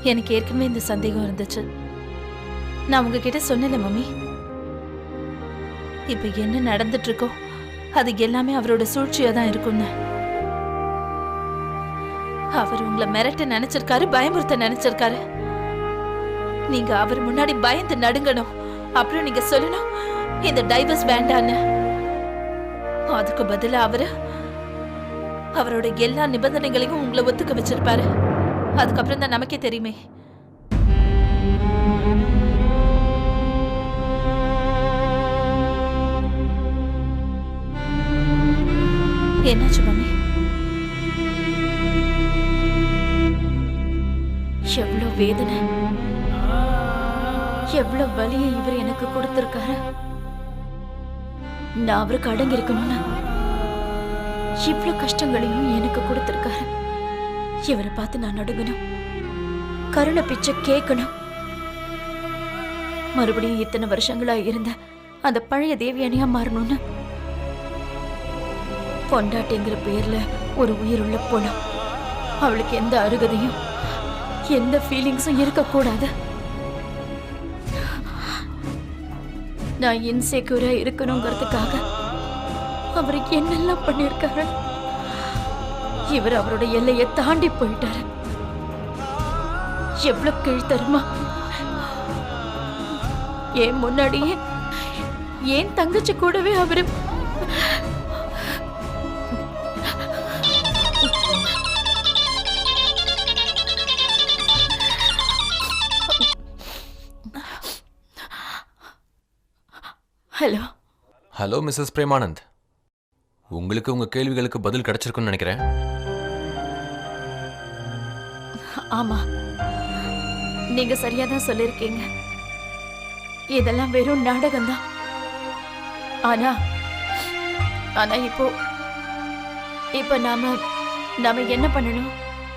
எனக்கு ஏற்கனவே இந்த சந்தேகம் இருந்துச்சு. நான் உங்ககிட்ட சொன்னேன்ல மம்மி, இப்ப என்ன நடந்துட்டு இருக்கோ அது எல்லாமே அவரோட சூழ்ச்சியா தான் இருக்கும்னு. அவர் உங்களை மிரட்ட நினைச்சிருக்காரு, பயமுறுத்த நினைச்சிருக்காரு. நீங்க அவர் முன்னாடி பயந்து நடுங்கணும். அப்புறம் நீங்க சொல்லணும் இந்த டைவர்ஸ் வேண்டான்னு. அதுக்கு பதிலா அவரோட எல்லா நிபந்தனைகளையும் உங்களை ஒத்துக்க வச்சிருப்பாரு. அதுக்கப்புறம் தான் நமக்கே தெரியுமே. என்னாச்சு மம்மி? எவ்வளவு வேதனை, எவ்வளவு வலியை இவர் எனக்கு கொடுத்திருக்காரு. நான் அவருக்கு அடங்கி இருக்கணும்னா இவ்வளவு கஷ்டங்களையும் எனக்கு கொடுத்திருக்காரு. இவரை பார்த்து நான் நடுங்கணும், கருணை பிச்சை கேட்கணும். மறுபடியும் இத்தனை வருஷங்களா இருந்த அந்த பழைய தேவியானியா மாறணும்னு. பொண்டாட்டிங்கிற பேர்ல ஒரு உயிருள்ள பொண்ணு, அவளுக்கு எந்த அருகதையும் எந்த ஃபீலிங்ஸும் இருக்கக்கூடாது. நான் இன்செக்யூரா இருக்கணுங்கிறதுக்காக அவர் என்னெல்லாம் பண்ணிருக்காரு. இவர் அவரோட எல்லையை தாண்டி போயிட்டாரு. எவ்வளவு கீழ்த்தருமா. ஏன் முன்னாடியே ஏன் தங்கச்சி கூடவே அவரு ஹலோ ஹலோ மிஸ்ஸஸ் பிரேமானந்த், உங்களுக்கு உங்க கேள்விகளுக்கு பதில் கிடைச்சிருக்குன்னு நினைக்கிறேன். ஆமா, நீங்க சரியாதான் சொல்லிருக்கீங்க. இதெல்லாம் வெறும் நாடகம்தான். ஆனா ஆனா இப்போ நாம என்ன பண்ணணும்?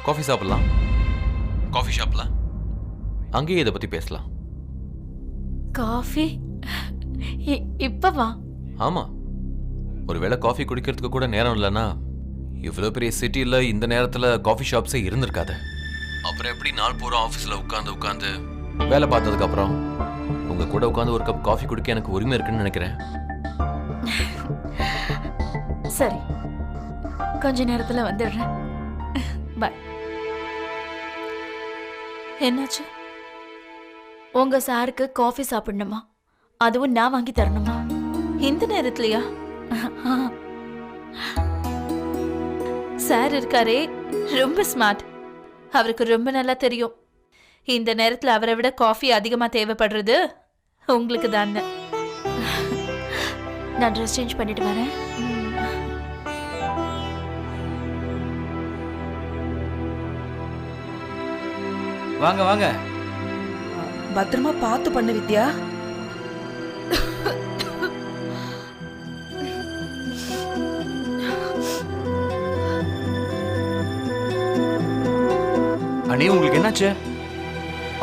காஃபி சாப்பிடலாம். காஃபி ஷாப்ல அங்கேயே இதை பத்தி பேசலாம். காஃபி இப்பவா? ஆமா, ஒருவேளை காஃபி குடிக்கிறதுக்கு கூட நேரம் இல்லைன்னா இவ்வளவு பெரிய சிட்டில இந்த நேரத்துல காஃபி ஷாப்ஸே இருந்திருக்காது. அப்புறம் எப்படி நாள் பூரா ஆஃபீஸ்ல உட்காந்து வேலை பார்த்ததுக்கு அப்புறம் உங்க கூட உட்காந்து ஒரு கப் காஃபி குடிக்க எனக்கு உரிமை இருக்குன்னு நினைக்கிறேன். சரி, கொஞ்ச நேரத்துல வந்துடுறேன். பாய். என்னாச்சு? உங்க சாருக்கு காஃபி சாப்பிடணுமா? அதுவும் நான் வாங்கி தரணுமா இந்த நேரத்துலயா? சார் இருக்காரே, ரொம்ப ஸ்மார்ட். அவருக்கு ரொம்ப நல்லா தெரியும் இந்த நேரத்துல அவரை விட காஃபி அதிகமா தேவைப்படுறது உங்களுக்கு தான். நான் ட்ரெஸ் சேஞ்ச் பண்ணிட்டு வரேன். வாங்க வாங்க. பத்திரமா பார்த்து பண்ண வித்யா. அண்ணே, உங்களுக்கு என்னாச்சு?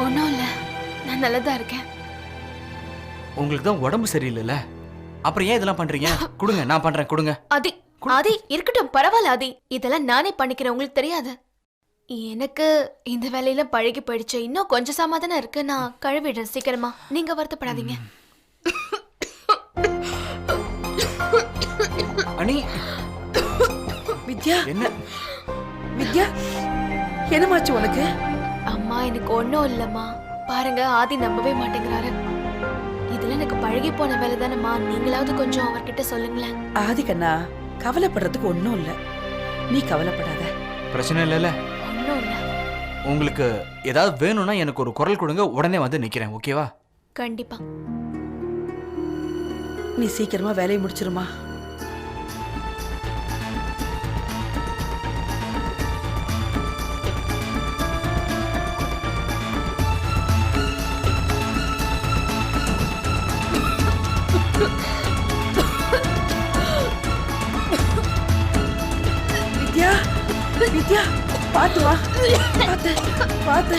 ஒன்றும் இல்லை, நான் நல்லதா இருக்கேன். உங்களுக்கு தான் உடம்பு சரியில்லைல்ல, அப்புறம் ஏன் இதெல்லாம் பண்றீங்க? கொடுங்க, நான் பண்றேன், கொடுங்க. ஆதி இருக்கட்டும், பரவாயில்ல ஆதி, இதெல்லாம் நானே பண்ணிக்கிறேன், உங்களுக்கு தெரியாது. எனக்கு இந்த வேலையில பழகி போயிடுச்சு. இன்னும் கொஞ்சம் சாமாதானே இருக்கு, நான் கழுவிடுறேன் சீக்கிரமா. நீங்க வருத்தப்படாதீங்க. அண்ணி. வித்யா, என்ன வித்யா, என்னமாச்சு உனக்கு? அம்மா, எனக்கு ஒன்றும் இல்லம்மா. பாருங்க, ஆதி நம்பவே மாட்டேங்கிறாரு. இதுல எனக்கு பழகி போன வேலை தானேம்மா. நீங்களாவது கொஞ்சம் அவர்கிட்ட சொல்லுங்களேன். ஆதி கண்ணா, கவலைப்படுறதுக்கு ஒன்றும் இல்லை, நீ கவலைப்படாத. பிரச்சனை இல்லைல்ல? ஒன்றும் இல்லை. உங்களுக்கு ஏதாவது வேணும்னா எனக்கு ஒரு குரல் கொடுங்க, உடனே வந்து நிக்கிறேன், ஓகேவா? கண்டிப்பா. நீ சீக்கிரமா வேலையை முடிச்சிருமா. வித்யா, வித்யா, பாத்து வா. பாத்து பாத்து